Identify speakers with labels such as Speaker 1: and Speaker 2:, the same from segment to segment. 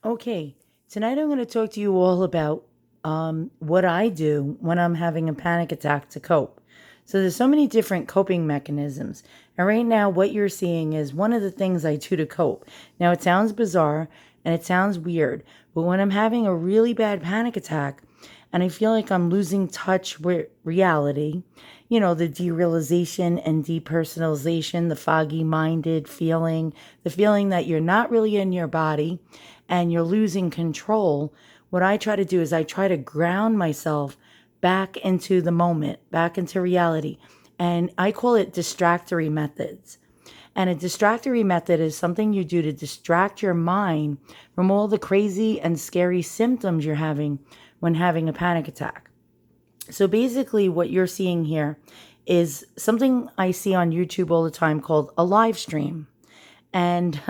Speaker 1: Okay, tonight I'm going to talk to you all about what I do when I'm having a panic attack to cope. So there's so many different coping mechanisms. And right now, what you're seeing is one of the things I do to cope. Now, it sounds bizarre and it sounds weird, but when I'm having a really bad panic attack and I feel like I'm losing touch with reality, the derealization and depersonalization, the foggy minded feeling, the feeling that you're not really in your body and you're losing control, what I try to do is I try to ground myself back into the moment, back into reality. And I call it distractory methods. And a distractory method is something you do to distract your mind from all the crazy and scary symptoms you're having when having a panic attack. So basically, what you're seeing here is something I see on YouTube all the time called a live stream. And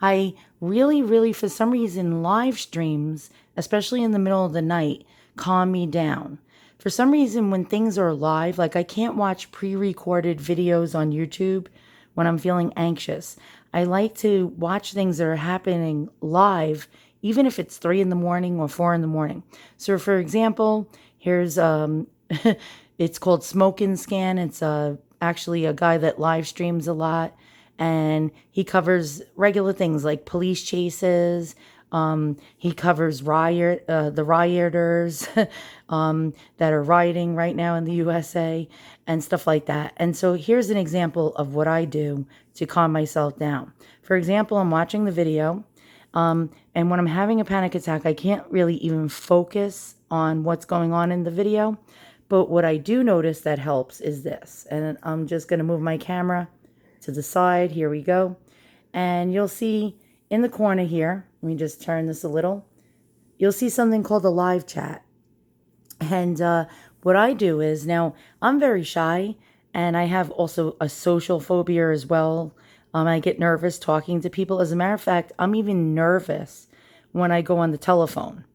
Speaker 1: I really, really, for some reason, live streams, especially in the middle of the night, calm me down. For some reason, when things are live, like I can't watch pre recorded videos on YouTube when I'm feeling anxious. I like to watch things that are happening live, even if it's 3 in the morning or 4 in the morning. So, for example, here's it's called Smoke and Scan. It's actually a guy that live streams a lot, and he covers regular things like police chases. He covers the rioters that are rioting right now in the USA and stuff like that. And so here's an example of what I do to calm myself down. For example, I'm watching the video, and when I'm having a panic attack, I can't really even focus on what's going on in the video. But what I do notice that helps is this. And I'm just going to move my camera to the side. Here we go. And you'll see in the corner here, let me just turn this a little. You'll see something called a live chat. And what I do is, now I'm very shy and I have also a social phobia as well. I get nervous talking to people. As a matter of fact, I'm even nervous when I go on the telephone.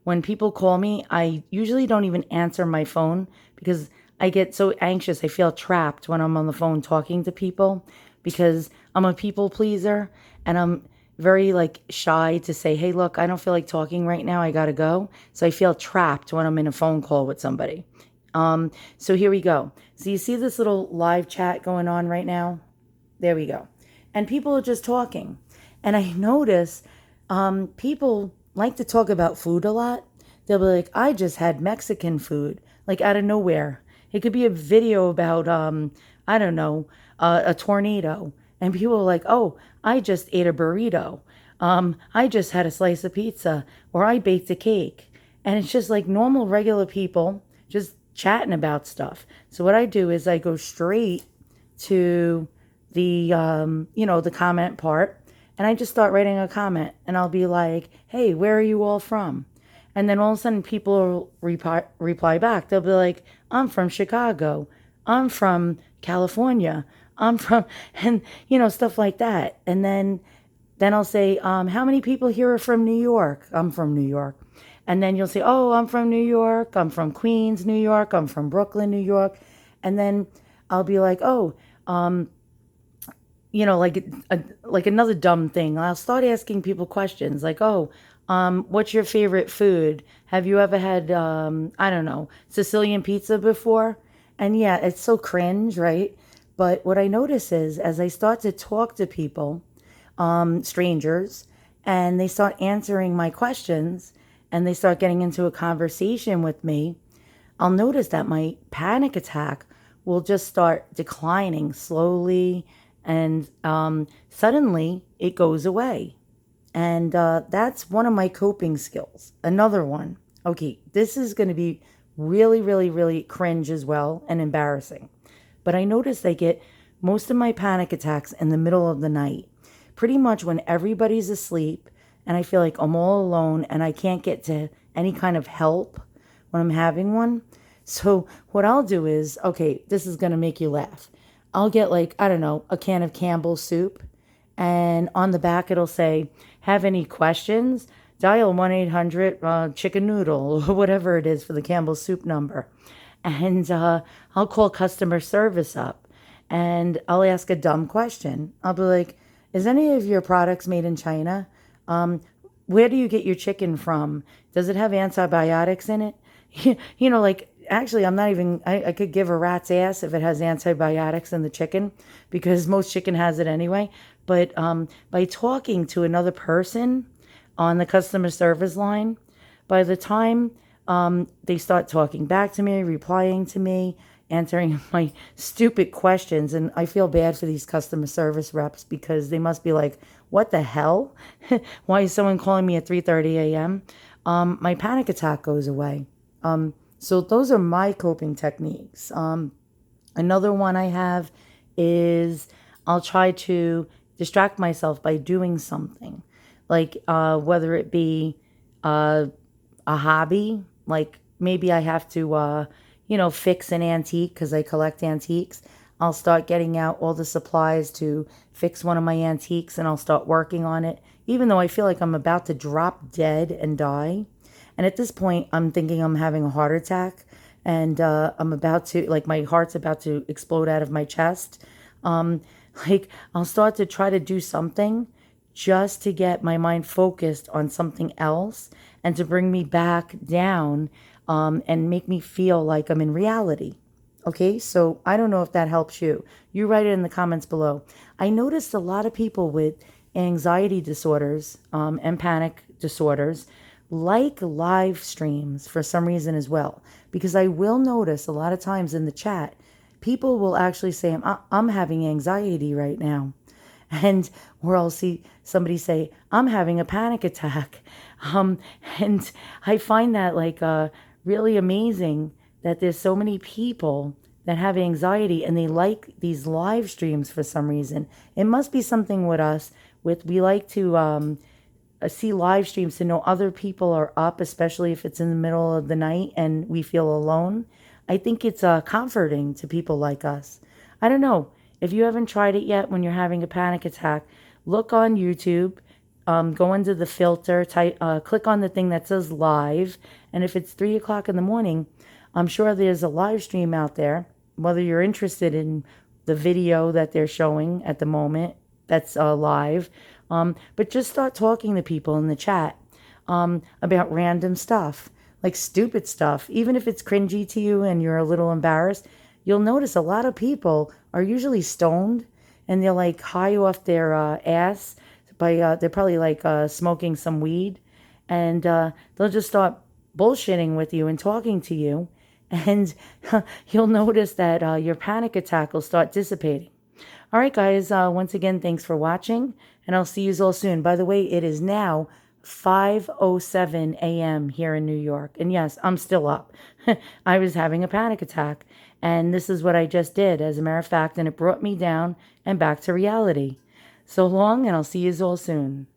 Speaker 1: When people call me, I usually don't even answer my phone because I get so anxious. I feel trapped when I'm on the phone talking to people because I'm a people pleaser and I'm very shy to say, hey, look, I don't feel like talking right now. I got to go. So I feel trapped when I'm in a phone call with somebody. So here we go. So you see this little live chat going on right now? There we go. And people are just talking. And I notice people like to talk about food a lot. They'll be like, I just had Mexican food, like out of nowhere. It could be a video about, I don't know, a tornado. And people are like, oh, I just ate a burrito. I just had a slice of pizza, or I baked a cake. And it's just like normal, regular people just chatting about stuff. So what I do is I go straight to the comment part, and I just start writing a comment, and I'll be like, hey, where are you all from? And then all of a sudden people will reply back. They'll be like, I'm from Chicago. I'm from California. I'm from, and stuff like that. And then I'll say, how many people here are from New York? I'm from New York. And then you'll say, oh, I'm from New York. I'm from Queens, New York. I'm from Brooklyn, New York. And then I'll be like, oh, like another dumb thing. I'll start asking people questions like, oh, what's your favorite food? Have you ever had, I don't know, Sicilian pizza before? And yeah, it's so cringe, right? But what I notice is as I start to talk to people, strangers, and they start answering my questions and they start getting into a conversation with me, I'll notice that my panic attack will just start declining slowly, and suddenly it goes away. And that's one of my coping skills. Another one. Okay, this is going to be really, really, really cringe as well and embarrassing. But I notice I get most of my panic attacks in the middle of the night, pretty much when everybody's asleep and I feel like I'm all alone and I can't get to any kind of help when I'm having one. So what I'll do is, okay, this is going to make you laugh. I'll get I don't know, a can of Campbell's soup, and on the back it'll say, have any questions? Dial 1-800 chicken noodle or whatever it is for the Campbell's soup number. And I'll call customer service up and I'll ask a dumb question. I'll be like, is any of your products made in China? where do you get your chicken from? Does it have antibiotics in it? Like, actually, I'm not even, I could give a rat's ass if it has antibiotics in the chicken, because most chicken has it anyway. But by talking to another person on the customer service line, by the time they start talking back to me, replying to me, answering my stupid questions, and I feel bad for these customer service reps because they must be like, what the hell? Why is someone calling me at 3:30 a.m.? My panic attack goes away. So those are my coping techniques. Another one I have is I'll try to distract myself by doing something, like whether it be a hobby, like maybe I have to, fix an antique because I collect antiques. I'll start getting out all the supplies to fix one of my antiques and I'll start working on it, even though I feel like I'm about to drop dead and die. And at this point, I'm thinking I'm having a heart attack and I'm about to, like, my heart's about to explode out of my chest. Um, like, I'll start to try to do something just to get my mind focused on something else and to bring me back down and make me feel like I'm in reality. Okay, so I don't know if that helps you. You write it in the comments below. I noticed a lot of people with anxiety disorders and panic disorders like live streams for some reason as well. Because I will notice a lot of times in the chat, people will actually say, I'm having anxiety right now. And or I'll see somebody say, I'm having a panic attack. And I find that like really amazing that there's so many people that have anxiety and they like these live streams for some reason. It must be something with us. We like to see live streams to know other people are up, especially if it's in the middle of the night and we feel alone. I think it's comforting to people like us. I don't know. If you haven't tried it yet when you're having a panic attack, look on YouTube, go into the filter, click on the thing that says live, and if it's 3 o'clock in the morning, I'm sure there's a live stream out there, whether you're interested in the video that they're showing at the moment that's live, but just start talking to people in the chat about random stuff, like stupid stuff. Even if it's cringy to you and you're a little embarrassed, you'll notice a lot of people are usually stoned and they're like high off their ass by they're probably like smoking some weed, and they'll just start bullshitting with you and talking to you, and you'll notice that your panic attack will start dissipating. All right, guys, once again, thanks for watching, and I'll see you all soon. By the way, it is now 5:07 a.m. here in New York. And yes, I'm still up. I was having a panic attack. And this is what I just did, as a matter of fact. And it brought me down and back to reality. So long, and I'll see you all soon.